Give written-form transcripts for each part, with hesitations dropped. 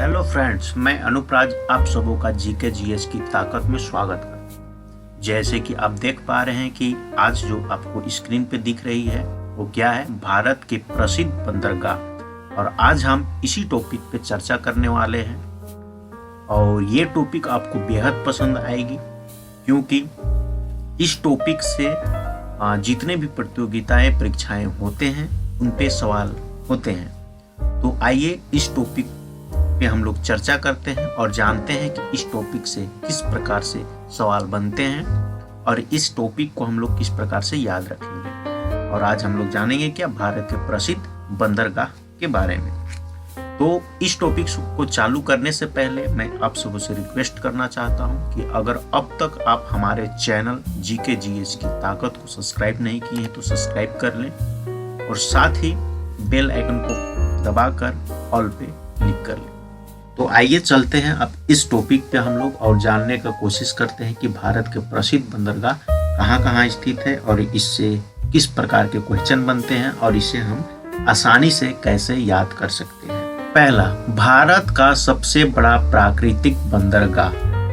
Hello friends, मैं अनुप्राज आप सबों का जीके जीएस की ताकत में स्वागत करता हूँ। जैसे कि आप देख पा रहे हैं कि आज जो आपको स्क्रीन पे दिख रही है वो क्या है, भारत के प्रसिद्ध बंदरगाह। और आज हम इसी टॉपिक पे चर्चा करने वाले हैं और ये टॉपिक आपको बेहद पसंद आएगी, क्योंकि इस टॉपिक से जितने भी प्रतियोगिताएं परीक्षाएं होते हैं उन पे सवाल होते हैं। तो आइए इस टॉपिक पे हम लोग चर्चा करते हैं और जानते हैं कि इस टॉपिक से किस प्रकार से सवाल बनते हैं और इस टॉपिक को हम लोग किस प्रकार से याद रखेंगे। और आज हम लोग जानेंगे क्या, भारत के प्रसिद्ध बंदरगाह के बारे में। तो इस टॉपिक को चालू करने से पहले मैं आप सबों से रिक्वेस्ट करना चाहता हूं कि अगर अब तक आप हमारे चैनल जीके जीएस की ताकत को सब्सक्राइब नहीं किए हैं तो सब्सक्राइब कर लें और साथ ही बेल आइकन को दबाकर ऑल पे क्लिक कर लें। तो आइए चलते हैं अब इस टॉपिक पे हम लोग और जानने का कोशिश करते हैं कि भारत के प्रसिद्ध बंदरगाह कहाँ स्थित है और इससे किस प्रकार के क्वेश्चन बनते हैं और इसे हम आसानी से कैसे याद कर सकते हैं। पहला, भारत का सबसे बड़ा प्राकृतिक बंदरगाह,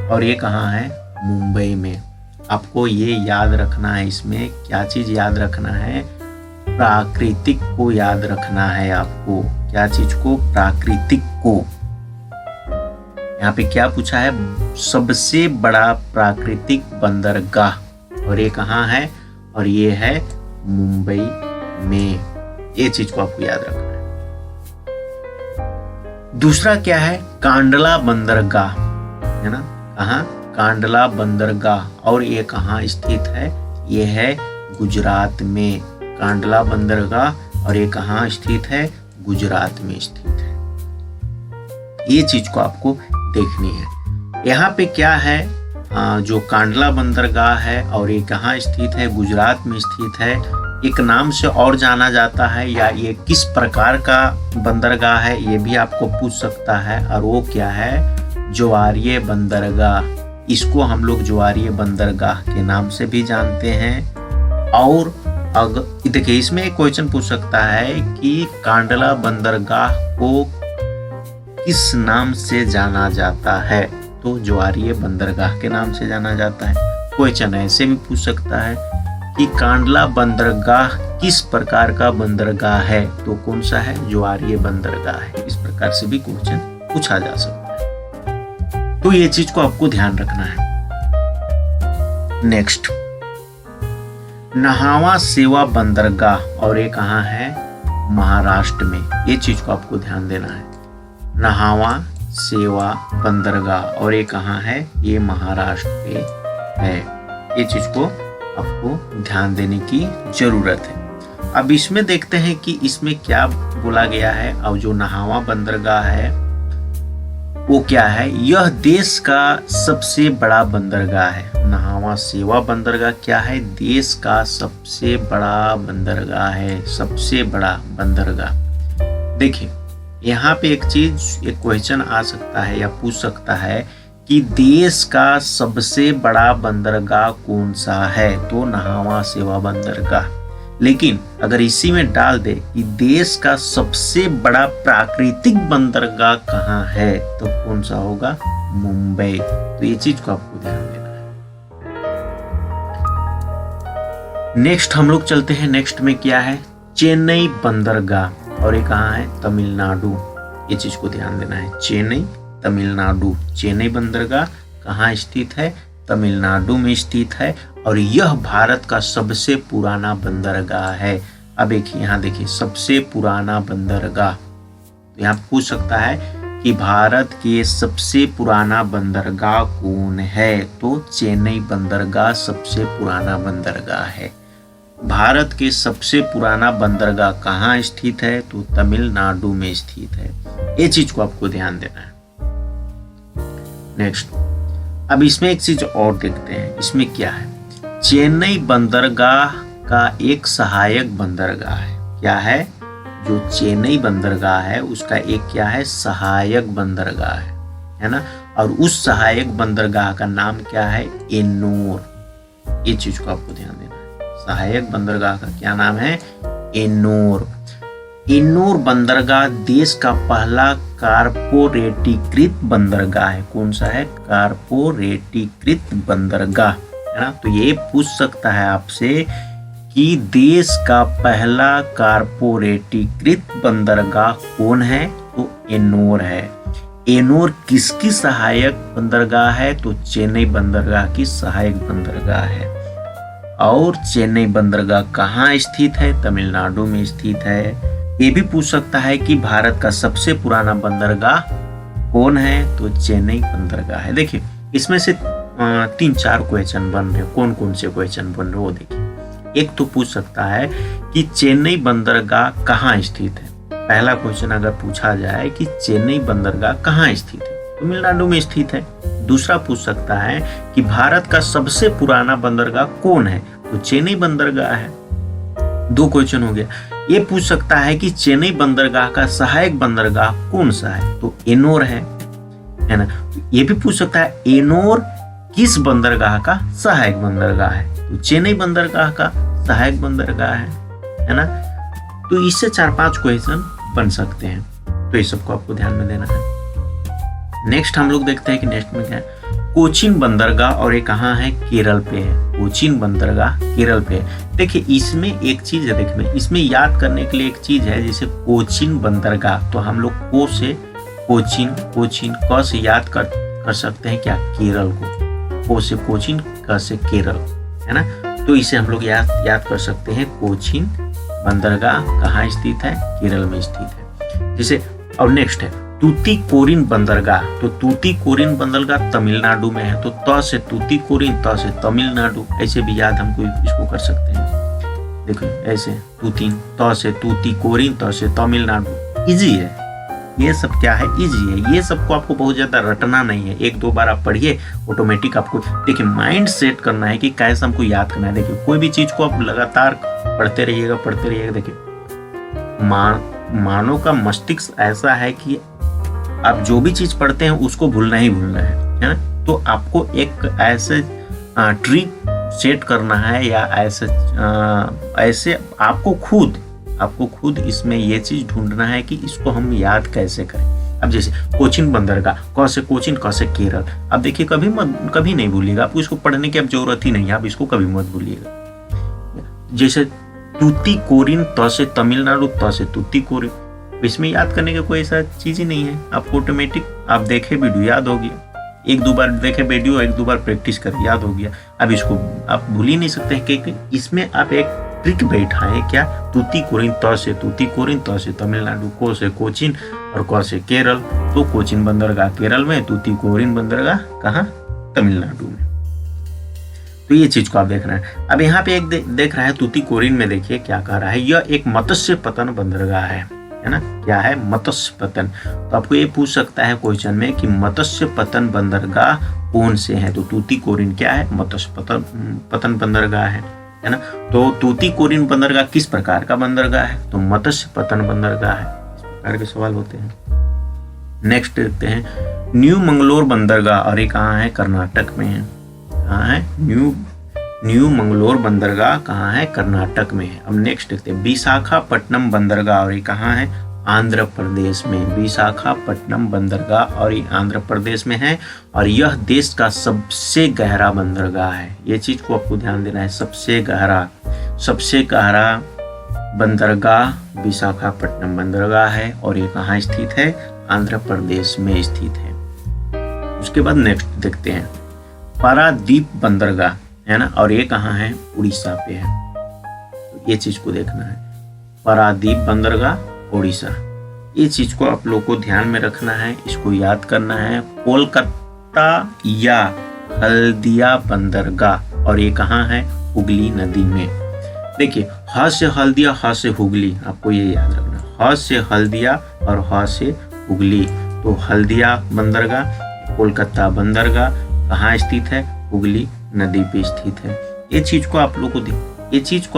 और ये कहाँ है, मुंबई में। आपको ये याद रखना है, इसमें क्या चीज याद रखना है, प्राकृतिक को याद रखना है आपको। क्या चीज को, प्राकृतिक को। यहाँ पे क्या पूछा है, सबसे बड़ा प्राकृतिक बंदरगाह, और ये कहाँ है, और ये है मुंबई में। ये चीज को आपको याद रखना है। दूसरा क्या है, कांडला बंदरगाह, है ना, कहाँ, कांडला बंदरगाह, और ये कहाँ स्थित है, ये है गुजरात में। कांडला बंदरगाह और ये कहाँ स्थित है, गुजरात में स्थित है। ये चीज को आपको देखनी है। यहाँ पे क्या है, जो कांडला बंदरगाह है और ये कहाँ स्थित है, गुजरात में स्थित है। एक नाम से और जाना जाता है, या ये किस प्रकार का बंदरगाह है ये भी आपको पूछ सकता है, और वो क्या है, ज्वारीय बंदरगाह। इसको हम लोग ज्वारीय बंदरगाह के नाम से भी जानते हैं। और अगर देखिए, इसमें एक क्वेश्चन पूछ सकता है कि कांडला बंदरगाह को किस नाम से जाना जाता है, तो ज्वारीय बंदरगाह के नाम से जाना जाता है। क्वेश्चन ऐसे भी पूछ सकता है कि कांडला बंदरगाह किस प्रकार का बंदरगाह है, तो कौन सा है, ज्वारीय बंदरगाह है। इस प्रकार से भी क्वेश्चन पूछा जा सकता है। तो ये चीज को आपको ध्यान रखना है। नेक्स्ट, नहावा सेवा बंदरगाह, और ये कहाँ है, महाराष्ट्र में। ये चीज को आपको ध्यान देना है। नहावा सेवा बंदरगाह, और ये कहाँ है, ये महाराष्ट्र पे है। ये चीज को आपको ध्यान देने की जरूरत है। अब इसमें देखते हैं कि इसमें क्या बोला गया है। और जो नहावा बंदरगाह है वो क्या है, यह देश का सबसे बड़ा बंदरगाह है। नहावा सेवा बंदरगाह क्या है, देश का सबसे बड़ा बंदरगाह है, सबसे बड़ा बंदरगाह। देखिए, यहाँ पे एक क्वेश्चन आ सकता है या पूछ सकता है कि देश का सबसे बड़ा बंदरगाह कौन सा है, तो नहावा सेवा बंदरगाह। लेकिन अगर इसी में डाल दे कि देश का सबसे बड़ा प्राकृतिक बंदरगाह कहाँ है, तो कौन सा होगा, मुंबई। तो ये चीज को आपको ध्यान देना है। नेक्स्ट हम लोग चलते हैं। नेक्स्ट में क्या है, चेन्नई बंदरगाह, और ये कहाँ है, तमिलनाडु। ये चीज को ध्यान देना है, चेन्नई, तमिलनाडु। चेन्नई बंदरगाह कहाँ स्थित है, तमिलनाडु में स्थित है, और यह भारत का सबसे पुराना बंदरगाह है। अब देखिए, यहाँ देखिए, सबसे पुराना बंदरगाह। तो यहाँ पूछ सकता है कि भारत के सबसे पुराना बंदरगाह कौन है, तो चेन्नई बंदरगाह सबसे पुराना बंदरगाह है। भारत के सबसे पुराना बंदरगाह कहाँ स्थित है, तो तमिलनाडु में स्थित है। ये चीज को आपको ध्यान देना है। नेक्स्ट, अब इसमें एक चीज और देखते हैं। इसमें क्या है, चेन्नई बंदरगाह का एक सहायक बंदरगाह है। क्या है, जो चेन्नई बंदरगाह है उसका एक क्या है, सहायक बंदरगाह है ना। और उस सहायक बंदरगाह का नाम क्या है, एन्नोर। ये चीज को आपको ध्यान देना है। सहायक बंदरगाह का क्या नाम है, एन्नोर। एनोर बंदरगाह देश का पहला कारपोरेटीकृत बंदरगाह है। कौन सा है? कारपोरेटीकृत बंदरगाह, है ना। तो ये पूछ सकता है आपसे कि देश का पहला कारपोरेटीकृत बंदरगाह कौन है? तो एनोर है। एनोर किसकी सहायक बंदरगाह है? तो चेन्नई बंदरगाह की सहायक बंदरगाह है। और चेन्नई बंदरगाह कहाँ स्थित है? तमिलनाडु में स्थित है। ये भी पूछ सकता है कि भारत का सबसे पुराना बंदरगाह कौन है? तो चेन्नई बंदरगाह है। देखिए इसमें से 3-4 क्वेश्चन बन रहे, कौन कौन से क्वेश्चन बन रहे वो देखिए। एक तो पूछ सकता है कि चेन्नई बंदरगाह कहाँ स्थित है। पहला क्वेश्चन अगर पूछा जाए कि चेन्नई बंदरगाह कहाँ स्थित है, तमिलनाडु में स्थित है। दूसरा पूछ सकता है कि भारत का सबसे पुराना बंदरगाह कौन है? तो चेन्नई बंदरगाह है। 2 क्वेश्चन हो गया। ये पूछ सकता है कि चेन्नई बंदरगाह का सहायक बंदरगाह कौन सा है? तो एनोर है ना। ये भी पूछ सकता है एनोर किस बंदरगाह का सहायक बंदरगाह है? तो चेन्नई बंदरगाह का सहायक बंदरगाह है ना। तो इससे 4-5 क्वेश्चन बन सकते हैं, तो इस सबको आपको ध्यान में देना है। नेक्स्ट हम लोग देखते हैं कि नेक्स्ट में क्या है। कोचीन बंदरगाह, और ये कहाँ है? केरल पे है। कोचीन बंदरगाह केरल पे है। देखिए इसमें एक चीज है, देखने इसमें याद करने के लिए एक चीज है, जैसे कोचीन बंदरगाह, तो हम लोग को से कोचीन, क से याद कर सकते हैं क्या? केरल को। को से कोचीन, क से केरल, है ना। तो इसे हम लोग याद कर सकते हैं। कोचीन बंदरगाह कहाँ स्थित है? केरल में स्थित है। जैसे और नेक्स्ट है तूतीकोरिन बंदरगाह, तो तूतीकोरिन बंदरगाह तमिलनाडु में है। तो त से तूतीकोरिन, त से तमिलनाडु, ऐसे भी याद हमको इसको कर सकते हैं। देखो ऐसे त से तूतीकोरिन, त से तमिलनाडु। इजी है ये सब, क्या है? इजी है। ये सबको आपको बहुत ज्यादा रटना नहीं है, 1-2 बार आप पढ़िए, ऑटोमेटिक आपको देखिए माइंड सेट करना है कि कैसे हमको याद करना है। देखिए कोई भी चीज को आप लगातार पढ़ते रहिएगा। देखिए मानव का मस्तिष्क ऐसा है कि आप जो भी चीज पढ़ते हैं उसको भूलना ही भूलना है ना। तो आपको एक ऐसे ट्रिक सेट करना है, या ऐसे आपको खुद इसमें ये चीज ढूंढना है कि इसको हम याद कैसे करें। अब जैसे कोचीन बंदरगाह, क से कोचीन, क से केरल। अब देखिए कभी नहीं भूलिएगा, आपको इसको पढ़ने की अब जरूरत ही नहीं है, आप इसको कभी मत भूलिएगा। जैसे तूतीकोरिन, त से तमिलनाडु, त से तूतीकोरिन, इसमें याद करने का कोई ऐसा चीज ही नहीं है। आपको ऑटोमेटिक आप देखे वीडियो याद हो गया, 1-2 बार देखे वीडियो, 1-2 बार प्रैक्टिस कर याद हो गया। अब इसको आप भूल ही नहीं सकते हैं, क्योंकि इसमें आप एक ट्रिक बैठा है क्या? तूतीकोरिन, त से तूतीकोरिन, त से तमिलनाडु, को से कोचीन और क से केरल। तो कोचीन बंदरगाह केरल में, तूतीकोरिन बंदरगाह कहाँ? तमिलनाडु में। तो ये चीज को आप देख रहे हैं। अब यहाँ पे एक देख रहा है तूतीकोरिन में, देखिए क्या कह रहा है, यह एक मत्स्य पतन बंदरगाह है ना। क्या है? मत्स्य पतन। तो आपको ये पूछ सकता है क्वेश्चन में कि मत्स्य पतन बंदरगाह कौन से हैं? तो तूतीकोरिन क्या है? मत्स्य पतन बंदरगाह है ना। तो तूतीकोरिन बंदरगाह किस प्रकार का बंदरगाह है? तो मत्स्य पतन बंदरगाह है। इस प्रकार के सवाल होते हैं। नेक्स्ट देखते हैं न्यू मंगलोर बंदरगाह, और ये कहाँ है? कर्नाटक में है। कहाँ है? न्यू मंगलोर बंदरगाह कहाँ है? कर्नाटक में है। अब नेक्स्ट देखते हैं विशाखापट्टनम बंदरगाह, और ये कहाँ है? आंध्र प्रदेश में। विशाखापट्टनम बंदरगाह और ये आंध्र प्रदेश में है, और यह देश का सबसे गहरा बंदरगाह है। ये चीज को आपको ध्यान देना है, सबसे गहरा बंदरगाह विशाखापट्टनम बंदरगाह है, और ये कहाँ स्थित है? आंध्र प्रदेश में स्थित है। उसके बाद नेक्स्ट देखते हैं पारादीप बंदरगाह, है ना, और ये कहाँ है? उड़ीसा पे है। तो ये चीज को देखना है, पारादीप बंदरगाह उड़ीसा। ये चीज को आप लोग को ध्यान में रखना है, इसको याद करना है। कोलकाता या हल्दिया बंदरगाह, और ये कहाँ है? हुगली नदी में। देखिए ह से हल्दिया, ह से हुगली, आपको ये याद रखना, ह से हल्दिया और ह से हुगली। तो हल्दिया बंदरगाह, कोलकाता बंदरगाह कहाँ स्थित है? हुगली नदी पे स्थित है। ये चीज को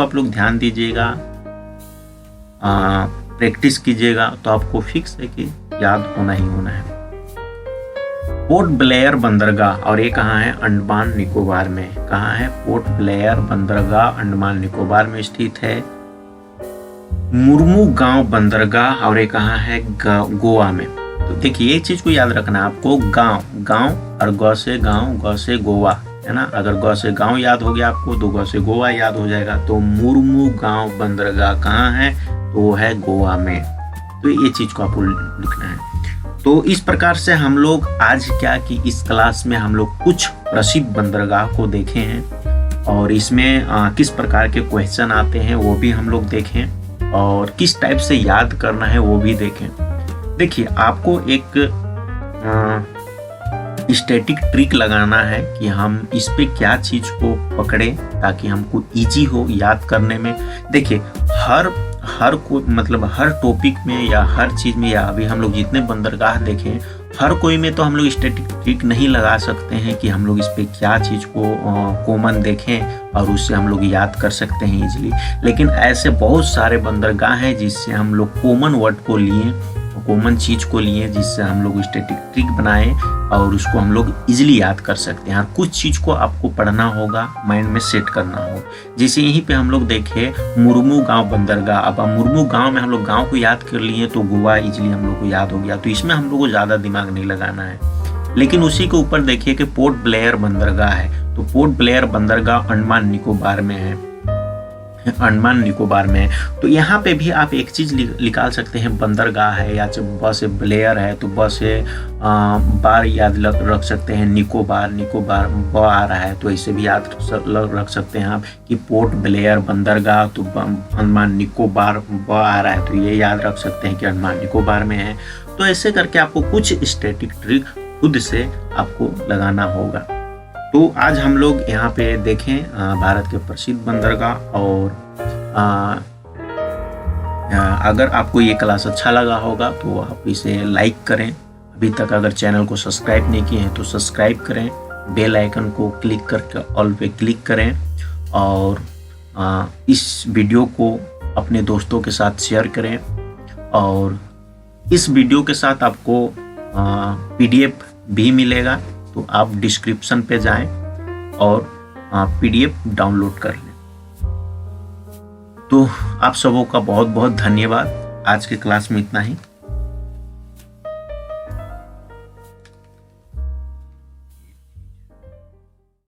आप लोग ध्यान दीजिएगा, प्रैक्टिस कीजिएगा, तो आपको फिक्स है कि याद होना ही होना है। पोर्ट ब्लेयर बंदरगाह, और ये कहाँ है? अंडमान निकोबार में। कहाँ है? पोर्ट ब्लेयर बंदरगाह अंडमान निकोबार में स्थित है। मुर्मू गांव बंदरगाह और ये कहाँ है, गोवा में। तो देखिए एक चीज को याद रखना है आपको, गांव गांव और ग से गांव, ग से गोवा, है ना। अगर ग से गांव याद हो गया आपको तो ग से गोवा याद हो जाएगा। तो मुर्मू गांव बंदरगाह कहाँ है, तो वो है गोवा में। तो ये चीज को आपको लिखना है। तो इस प्रकार से हम लोग आज क्या कि इस क्लास में हम लोग कुछ प्रसिद्ध बंदरगाह को देखे हैं और इसमें किस प्रकार के क्वेश्चन आते हैं वो भी हम लोग देखें और किस टाइप से याद करना है वो भी देखें। देखिए आपको एक स्टैटिक ट्रिक लगाना है कि हम इस पे क्या चीज को पकड़े ताकि हमको इजी हो याद करने में। देखिए हर को मतलब हर टॉपिक में या हर चीज में या अभी हम लोग जितने बंदरगाह देखें हर कोई में तो हम लोग स्टैटिक ट्रिक नहीं लगा सकते हैं कि हम लोग इस पे क्या चीज को कॉमन देखें और उससे हम लोग याद कर सकते हैं इजीली। लेकिन ऐसे बहुत सारे बंदरगाह हैं जिससे हम लोग कॉमन वर्ड को लिए, कॉमन चीज को लिए, जिससे हम लोग स्टैटिक ट्रिक बनाए और उसको हम लोग इजीली याद कर सकते हैं। और कुछ चीज को आपको पढ़ना होगा, माइंड में सेट करना होगा। जैसे यहीं पे हम लोग देखे मुर्मू गांव बंदरगाह। अब मुर्मू गांव में हम लोग गांव को याद कर लिए तो गोवा इजीली हम लोग को याद हो गया। तो इसमें हम लोग को ज्यादा दिमाग नहीं लगाना है। लेकिन उसी के ऊपर देखिए कि पोर्ट ब्लेयर बंदरगाह है। तो पोर्ट ब्लेयर बंदरगाह अंडमान निकोबार में है, अंडमान निकोबार में। तो यहाँ पे भी आप एक चीज निकाल सकते हैं, बंदरगाह है या ब से ब्लेयर है तो ब से बार याद रख सकते हैं, निकोबार निकोबार ब आ रहा है तो ऐसे भी याद रख सकते हैं आप कि पोर्ट ब्लेयर बंदरगाह तो अंडमान निकोबार ब आ रहा है तो ये याद रख सकते हैं कि अंडमान निकोबार में है। तो ऐसे करके आपको कुछ स्टैटिक ट्रिक खुद से आपको लगाना होगा। तो आज हम लोग यहाँ पे देखें भारत के प्रसिद्ध बंदरगाह और अगर आपको ये क्लास अच्छा लगा होगा तो आप इसे लाइक करें। अभी तक अगर चैनल को सब्सक्राइब नहीं किए हैं तो सब्सक्राइब करें, बेल आइकन को क्लिक करके ऑल पे क्लिक करें और इस वीडियो को अपने दोस्तों के साथ शेयर करें। और इस वीडियो के साथ आपको PDF भी मिलेगा तो आप डिस्क्रिप्शन पे जाएं और PDF डाउनलोड कर लें। तो आप सबों का बहुत बहुत धन्यवाद। आज के क्लास में इतना ही।